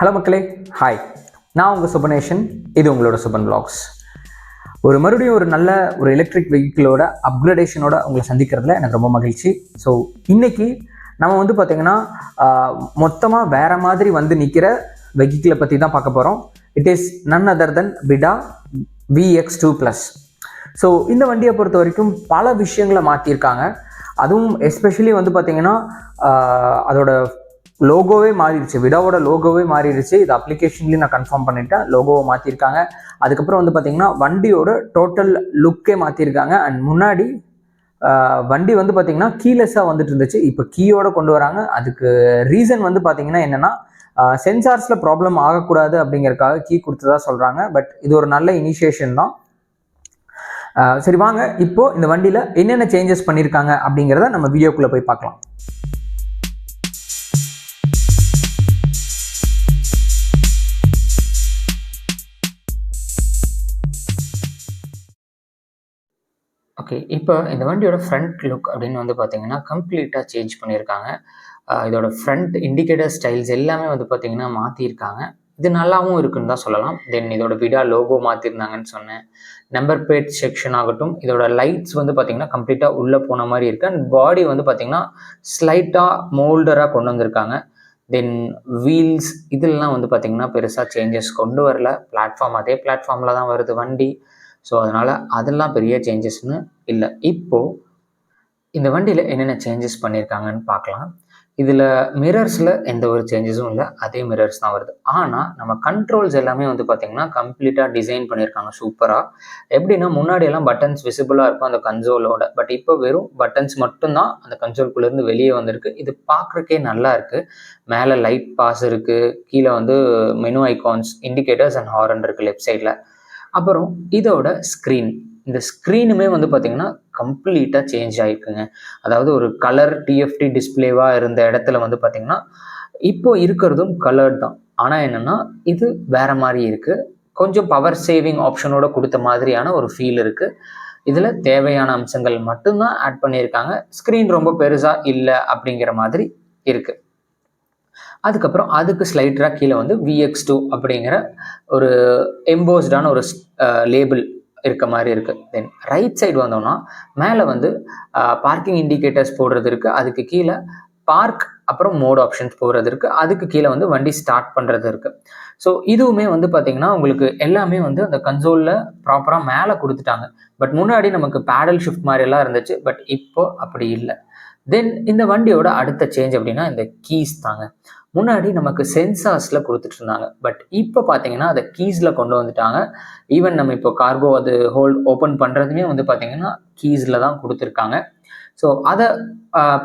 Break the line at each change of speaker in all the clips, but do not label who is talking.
Hello மக்களே, hi. நான் உங்கள் சுபநேஷன். இது உங்களோட சுபன் vlogs. மறுபடியும் ஒரு நல்ல எலக்ட்ரிக் வெஹிக்கிளோட அப்கிரேடேஷனோட உங்களை சந்திக்கிறதுல எனக்கு ரொம்ப மகிழ்ச்சி. ஸோ இன்றைக்கி நம்ம பார்த்திங்கன்னா மொத்தமாக வேறு மாதிரி நிற்கிற வெஹிக்கிளை பற்றி தான் பார்க்க போகிறோம். இட் இஸ் நன் அதர் தென் விடா VX2+. ஸோ இந்த வண்டியை பொறுத்த வரைக்கும் பல விஷயங்களை மாற்றியிருக்காங்க. அதுவும் எஸ்பெஷலி பார்த்திங்கன்னா அதோட லோகோவே மாறிடுச்சு. விடாவோட லோகோவே மாறிடுச்சு. இது அப்ளிகேஷன்லேயும் நான் கன்ஃபார்ம் பண்ணிட்டேன். லோகோவை மாற்றிருக்காங்க. அதுக்கப்புறம் பார்த்திங்கன்னா வண்டியோட டோட்டல் லுக்கே மாற்றிருக்காங்க. அண்ட் முன்னாடி வண்டி பார்த்திங்கன்னா கீலெஸ்ஸாக வந்துட்டு இருந்துச்சு. இப்போ கீயோட கொண்டு வராங்க. அதுக்கு ரீசன் பார்த்திங்கன்னா என்னென்னா சென்சார்ஸில் ப்ராப்ளம் ஆகக்கூடாது அப்படிங்கிறதுக்காக கீ கொடுத்ததா சொல்கிறாங்க. பட் இது ஒரு நல்ல இனிஷியேஷன் தான். சரி, வாங்க இப்போது இந்த வண்டியில் என்னென்ன சேஞ்சஸ் பண்ணியிருக்காங்க அப்படிங்கிறத நம்ம வீடியோக்குள்ளே போய் பார்க்கலாம். ஓகே, இப்போ இந்த வண்டியோட ஃப்ரண்ட் லுக் அப்படின்னு பார்த்தீங்கன்னா கம்ப்ளீட்டாக சேஞ்ச் பண்ணியிருக்காங்க. இதோட ஃப்ரண்ட் இண்டிகேட்டர் ஸ்டைல்ஸ் எல்லாமே பார்த்தீங்கன்னா மாற்றிருக்காங்க. இது நல்லாவும் இருக்குன்னு தான் சொல்லலாம். தென் இதோட விடா லோகோ மாற்றிருந்தாங்கன்னு சொன்னேன். நம்பர் பிளேட் செக்ஷன் ஆகட்டும், இதோட லைட்ஸ் பார்த்தீங்கன்னா கம்ப்ளீட்டாக உள்ளே போன மாதிரி இருக்குது. அண்ட் பாடி பார்த்தீங்கன்னா ஸ்லைட்டாக மோல்டராக கொண்டு வந்திருக்காங்க. தென் வீல்ஸ் இதெல்லாம் பார்த்தீங்கன்னா பெருசாக சேஞ்சஸ் கொண்டு வரல. பிளாட்ஃபார்ம் அதே பிளாட்ஃபார்மில் தான் வருது வண்டி. ஸோ அதனால் அதெல்லாம் பெரிய சேஞ்சஸ்னு இல்லை. இப்போது இந்த வண்டியில் என்னென்ன சேஞ்சஸ் பண்ணியிருக்காங்கன்னு பார்க்கலாம். இதில் மிரர்ஸில் எந்த ஒரு சேஞ்சஸும் இல்லை, அதே மிரர்ஸ் தான் வருது. ஆனால் நம்ம கண்ட்ரோல்ஸ் எல்லாமே பார்த்திங்கன்னா கம்ப்ளீட்டாக டிசைன் பண்ணியிருக்காங்க சூப்பராக. எப்படின்னா முன்னாடியெல்லாம் பட்டன்ஸ் விசிபிளாக இருக்கும் அந்த கன்சோலோட. பட் இப்போ வெறும் பட்டன்ஸ் மட்டும்தான் அந்த கன்சோல்குள்ளேருந்து வெளியே வந்திருக்கு. இது பார்க்குறக்கே நல்லா இருக்குது. மேலே லைட் பாஸ் இருக்குது, கீழே menu icons, indicators and horn இருக்குது லெஃப்ட் சைடில். அப்புறம் இதோட ஸ்க்ரீன், இந்த ஸ்க்ரீனுமே பார்த்திங்கன்னா கம்ப்ளீட்டாக சேஞ்ச் ஆகிருக்குங்க. அதாவது ஒரு கலர் TFT டிஸ்பிளேவாக இருந்த இடத்துல பார்த்திங்கன்னா இப்போ இருக்கிறதும் கலர்ட் தான். ஆனால் என்னென்னா இது வேறு மாதிரி இருக்குது. கொஞ்சம் பவர் சேவிங் ஆப்ஷனோட கொடுத்த மாதிரியான ஒரு ஃபீல் இருக்குது. இதில் தேவையான அம்சங்கள் மட்டும்தான் ஆட் பண்ணியிருக்காங்க. ஸ்க்ரீன் ரொம்ப பெருசாக இல்லை அப்படிங்கிற மாதிரி இருக்குது. அதுக்கப்புறம் அதுக்கு ஸ்லைட்டராக கீழே VX2 அப்படிங்கிற ஒரு எம்போஸ்டான ஒரு லேபிள் இருக்க மாதிரி இருக்குது. தென் ரைட் சைடு வந்தோம்னா மேலே பார்க்கிங் இண்டிகேட்டர்ஸ் போடுறது இருக்குது. அதுக்கு கீழே பார்க் அப்புறம் மோட் ஆப்ஷன்ஸ் போடுறது இருக்குது. அதுக்கு கீழே வண்டி ஸ்டார்ட் பண்ணுறது இருக்குது. ஸோ இதுவுமே பார்த்திங்கன்னா உங்களுக்கு எல்லாமே அந்த கன்சோலில் ப்ராப்பராக மேலே கொடுத்துட்டாங்க. பட் முன்னாடி நமக்கு பேடல் ஷிஃப்ட் மாதிரியெல்லாம் இருந்துச்சு. பட் இப்போ அப்படி இல்லை. தென் இந்த வண்டியோட அடுத்த சேஞ்ச் அப்படின்னா இந்த கீஸ் தாங்க. முன்னாடி நமக்கு சென்சார்ஸில் கொடுத்துட்டு இருந்தாங்க. பட் இப்போ பார்த்தீங்கன்னா அதை கீஸில் கொண்டு வந்துட்டாங்க. ஈவன் நம்ம இப்போ கார்கோ அது ஓப்பன் பண்ணுறதுமே பார்த்தீங்கன்னா கீஸில் தான் கொடுத்துருக்காங்க. ஸோ அதை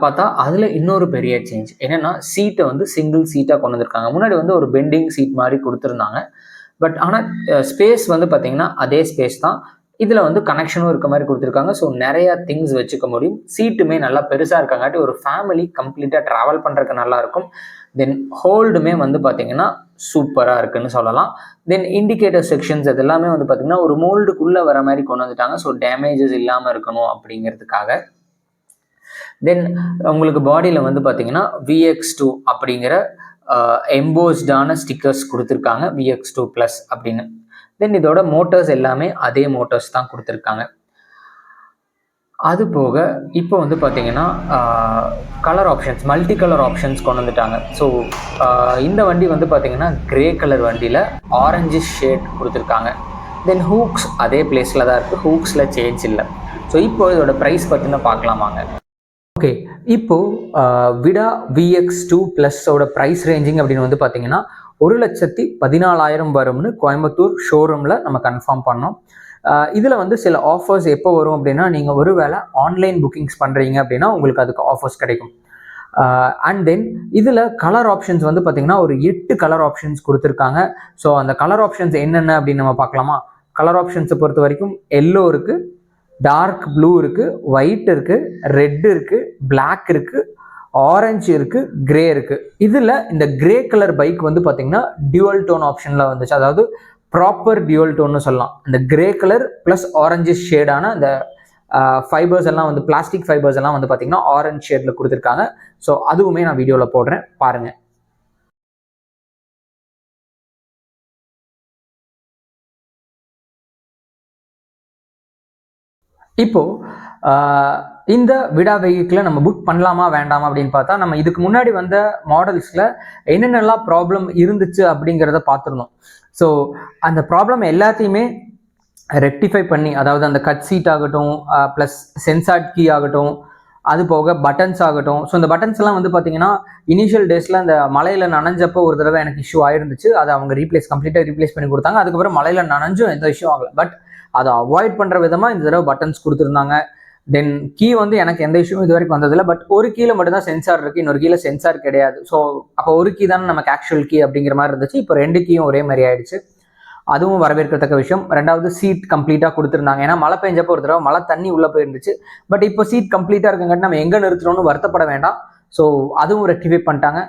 பார்த்தா அதில் இன்னொரு பெரிய சேஞ்ச் என்னென்னா சீட்டை சிங்கிள் சீட்டாக கொண்டு வந்திருக்காங்க. முன்னாடி ஒரு பெண்டிங் சீட் மாதிரி கொடுத்துருந்தாங்க. பட் ஆனால் ஸ்பேஸ் பார்த்தீங்கன்னா அதே ஸ்பேஸ் தான். இதில் கனெக்ஷனும் இருக்க மாதிரி கொடுத்துருக்காங்க. ஸோ நிறையா திங்ஸ் வச்சுக்க முடியும். சீட்டுமே நல்லா பெருசாக இருக்காங்காட்டி ஒரு ஃபேமிலி கம்ப்ளீட்டாக ட்ராவல் பண்ணுறதுக்கு நல்லாயிருக்கும். தென் ஹோல்டுமே பார்த்தீங்கன்னா சூப்பராக இருக்குன்னு சொல்லலாம். தென் இண்டிகேட்டர் செக்ஷன்ஸ் அது எல்லாமே பார்த்தீங்கன்னா ஒரு மோல்டுக்குள்ளே வர மாதிரி கொண்டு வந்துட்டாங்க. ஸோ டேமேஜஸ் இல்லாமல் இருக்கணும் அப்படிங்கிறதுக்காக. தென் உங்களுக்கு பாடியில் பார்த்தீங்கன்னா VX2 அப்படிங்கிற எம்போஸ்டான ஸ்டிக்கர்ஸ் கொடுத்துருக்காங்க. VX2+ அப்படின்னு. தென் இதோட மோட்டர்ஸ் எல்லாமே அதே மோட்டர்ஸ் தான் கொடுத்துருக்காங்க. அது போக இப்போ பார்த்தீங்கன்னா colour options, multi colour options கொண்டு வந்துட்டாங்க. ஸோ இந்த வண்டி பார்த்தீங்கன்னா கிரே கலர் வண்டியில் ஆரஞ்சு ஷேட் கொடுத்துருக்காங்க. தென் ஹூக்ஸ் அதே பிளேஸில் தான் இருக்குது. ஹூக்ஸில் சேஞ்ச் இல்லை. ஸோ இப்போ இதோட ப்ரைஸ் பற்றின பார்க்கலாமாங்க. ஓகே, இப்போது விடா VX2+ஓட ப்ரைஸ் ரேஞ்சிங் அப்படின்னு பார்த்தீங்கன்னா 1,14,000 வரும்னு கோயம்புத்தூர் ஷோரூமில் நம்ம கன்ஃபார்ம் பண்ணோம். இதில் சில ஆஃபர்ஸ் எப்போ வரும் அப்படின்னா நீங்கள் ஒருவேளை ஆன்லைன் புக்கிங்ஸ் பண்ணுறீங்க அப்படின்னா உங்களுக்கு அதுக்கு ஆஃபர்ஸ் கிடைக்கும். அண்ட் தென் இதில் கலர் ஆப்ஷன்ஸ் பார்த்தீங்கன்னா ஒரு 8 கலர் ஆப்ஷன்ஸ் கொடுத்துருக்காங்க. ஸோ அந்த கலர் ஆப்ஷன்ஸ் என்னென்ன அப்படின்னு நம்ம பார்க்கலாமா? கலர் ஆப்ஷன்ஸை பொறுத்த வரைக்கும் எல்லோ இருக்குது, டார்க் ப்ளூ இருக்குது, ஒயிட் இருக்குது, ரெட் இருக்குது, பிளாக் இருக்குது, ஆரஞ்சு இருக்குது, கிரே இருக்குது. இதில் இந்த கிரே கலர் பைக் பார்த்தீங்கன்னா டியூவல் டோன் ஆப்ஷனில் வந்துச்சு. அதாவது ப்ராப்பர் டியூவல் டோன்னு சொல்லலாம். இந்த கிரே கலர் ப்ளஸ் ஆரஞ்சு ஷேடான இந்த ஃபைபர்ஸ் எல்லாம் பிளாஸ்டிக் ஃபைபர்ஸ் எல்லாம் பார்த்தீங்கன்னா ஆரஞ்சு ஷேடில் கொடுத்துருக்காங்க. ஸோ அதுவுமே நான் வீடியோவில் போடுறேன், பாருங்கள். இப்போது இந்த விடா வெஹிக்கிளை நம்ம புக் பண்ணலாமா வேண்டாமா அப்படின்னு பார்த்தா, நம்ம இதுக்கு முன்னாடி வந்த மாடல்ஸில் என்னென்னலாம் ப்ராப்ளம் இருந்துச்சு அப்படிங்கிறத பார்த்துருந்தோம். ஸோ அந்த ப்ராப்ளம் எல்லாத்தையுமே ரெக்டிஃபை பண்ணி, அதாவது அந்த கட் சீட் ஆகட்டும், ப்ளஸ் சென்சார்ட் கீ ஆகட்டும், அது போக பட்டன்ஸ் ஆகட்டும். ஸோ இந்த பட்டன்ஸ் எல்லாம் வந்து பார்த்தீங்கன்னா இனிஷியல் டேஸில் அந்த மலையில் நனைஞ்சப்போ ஒரு தடவை எனக்கு இஷ்யூ ஆயிருந்துச்சு. அதை அவங்க கம்ப்ளீட்டாக ரீப்ளேஸ் பண்ணி கொடுத்தாங்க. அதுக்கப்புறம் மலையில் நனைஞ்சும் எந்த இஷ்யூ ஆகலை. பட் அதை அவாய்ட் பண்ணுற விதமாக இந்த தடவை பட்டன்ஸ் கொடுத்துருந்தாங்க. தென் கீ வந்து எனக்கு எந்த இஷ்யூவும் இது வரைக்கும் வந்ததில்லை. பட் ஒரு கீழே மட்டும்தான் சென்சார் இருக்குது, இன்னொரு கீழே சென்சார் கிடையாது. ஸோ அப்போ ஒரு கீ தானே நமக்கு ஆக்சுவல் கீ அப்படிங்கிற மாதிரி இருந்துச்சு. இப்போ 2 கீயும் ஒரே மாதிரி ஆயிடுச்சு. அதுவும் வரவேற்கத்தக்க விஷயம். 2வது சீட் கம்ப்ளீட்டாக கொடுத்துருந்தாங்க. ஏன்னா மழை பெஞ்சப்போ ஒரு தடவை மழை தண்ணி உள்ளே போயிருந்துச்சு. பட் இப்போ சீட் கம்ப்ளீட்டாக இருக்குங்காட்டி நம்ம எங்கே நிறுத்துறோம்னு வருத்தப்பட வேண்டாம். ஸோ அதுவும் ரெக்டிஃபை பண்ணிட்டாங்க.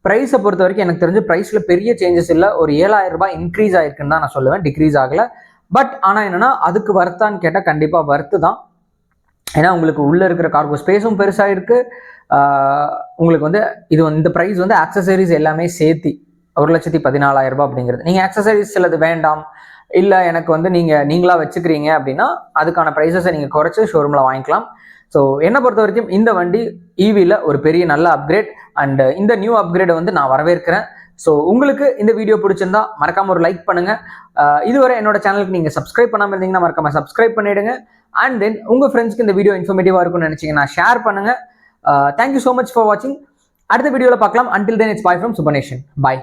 ப்ரைஸை பொறுத்த வரைக்கும் எனக்கு தெரிஞ்சு ப்ரைஸில் பெரிய சேஞ்சஸ் இல்லை. ஒரு 7,000 ரூபாய் இன்க்ரீஸ் ஆயிருக்குன்னு தான் நான் சொல்லுவேன், டிக்ரீஸ் ஆகலை. பட் ஆனால் என்னென்னா அதுக்கு வர்த்தான்னு கேட்டால் கண்டிப்பாக வர்த்து தான். ஏன்னா உங்களுக்கு உள்ளே இருக்கிற கார்கோ ஸ்பேஸும் பெருசாக இருக்குது. உங்களுக்கு வந்து இந்த ப்ரைஸ் வந்து ஆக்சசரிஸ் எல்லாமே சேர்த்தி 1,14,000 ரூபாய் அப்படிங்கிறது. நீங்கள் ஆக்சசரிஸ் சிலது வேண்டாம், இல்லை எனக்கு வந்து நீங்களா வச்சுக்கிறீங்க அப்படின்னா அதுக்கான ப்ரைஸஸை நீங்கள் குறைச்சி ஷோரூமில் வாங்கிக்கலாம். ஸோ என்னை பொறுத்த வரைக்கும் இந்த வண்டி ஈவியில் ஒரு பெரிய நல்ல அப்கிரேட். அண்ட் இந்த நியூ அப்கிரேடை வந்து நான் வரவேற்கிறேன். ஸோ உங்களுக்கு இந்த வீடியோ பிடிச்சிருந்தா மறக்காமல் ஒரு லைக் பண்ணுங்கள். இதுவரை என்னோட சேனலுக்கு நீங்கள் சப்ஸ்கிரைப் பண்ணாமல் இருந்தீங்கன்னா மறக்காமல் சப்ஸ்கிரைப் பண்ணிவிடுங்க. அண்ட் தென் உங்கள் ஃப்ரெண்ட்ஸ்க்கு இந்த வீடியோ இன்ஃபர்மேட்டிவாக இருக்கும்னு நினச்சிங்கன்னா ஷேர் பண்ணுங்கள். தேங்க்யூ ஸோ மச் ஃபார் வாட்சிங். அடுத்த வீடியோவில் பார்க்கலாம். Until then it's bye from சுபநேஷன். பை.